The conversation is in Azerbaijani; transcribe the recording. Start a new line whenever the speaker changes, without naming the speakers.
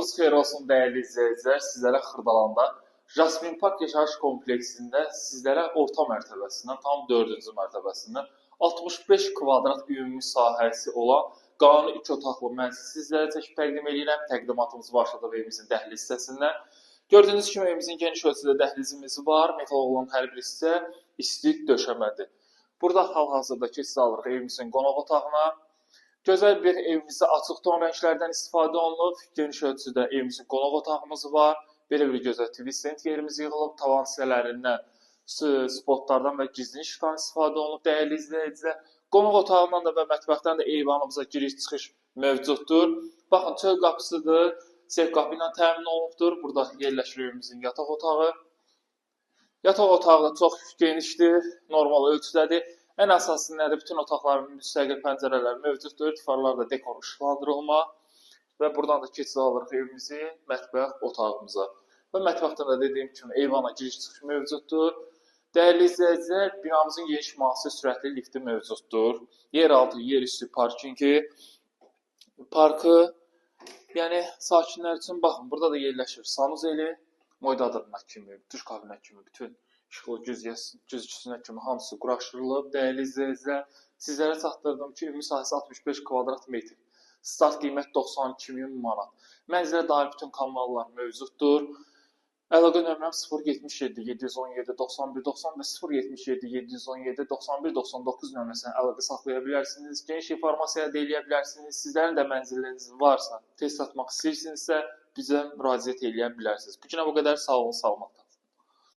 Vaxtınız xeyir olsun dəyərli izləyicilər. Sizlərə Xırdalanda Jasmin Park yaşayış kompleksində sizlərə orta mərtəbəsindən, tam 4-cü mərtəbəsindən 65 kvadrat ümumi sahəsi olan qanuni 2 otaqlı mənzil sizlərə çəkib təqdim edirəm. Təqdimatımız başladı evimizin dəhliz hissəsindən. Gördüyünüz kimi evimizin geniş ölçüdə dəhlizimiz var. Metal olan hər bir hissə isti döşəmədir. Burada hal-hazırda keçid alırıq evimizin qonaq otağına. Gözəl bir evimizdə açıq ton rənglərdən istifadə olunub. Geniş ölçüdə evimizin qonaq otağımız var. Belə bir gözəl twist yerimiz yığılıb. Tavan hissələrindən, spotlardan və gizlin işıqdan istifadə olunub. Dəyərli izləyicilər, qonaq otağından da və mətbəxdən də eyvanımıza giriş-çıxış mövcuddur. Baxın, çöl qapısıdır. Sef qapı ilə təmin olunubdur. Burada yerləşir evimizin yataq otağı. Yataq otağı da çox genişdir, normal ölçüdədir. Ən əsası nədir? Bütün otaqların müstəqil pəncərələri mövcuddur. Divarlar da dekor işıqlandırılma. Və buradan da keçid alırıq evimizin mətbəx otağımıza. Və mətbəxdə də dediyim kimi eyvana giriş-çıxış mövcuddur. Dəyərli izləyicilər, binamızın geniş müasir sürətli lifti mövcuddur. Yeraltı, yerüstü parkingi, parkı. Yəni sakinlər üçün baxın, burada da yerləşir sanuzeli, moydadırma kimi, duş kabinət kimi bütün işıqlı güzgüsünə kimi hamısı quraşdırılıb. Dəyərli izləyicilər, sizlərə çatdırdım ki, ümumi sahəsi 65 kvadrat metr. Start qiymət 92.000 manat. Mənzilə dair bütün kanallar mövcuddur. Əlaqə nömrəm 077 717 91 90 və 077 717 91 99 nömrəsinə əlaqə saxlaya bilərsiniz. Geniş informasiya əldə edə bilərsiniz. Sizlərin də mənzilləriniz varsa, test atmaq istəyirsinizsə bizə müraciət edə bilərsiniz. Bu günə bu qədər. Sağ olun, salamat.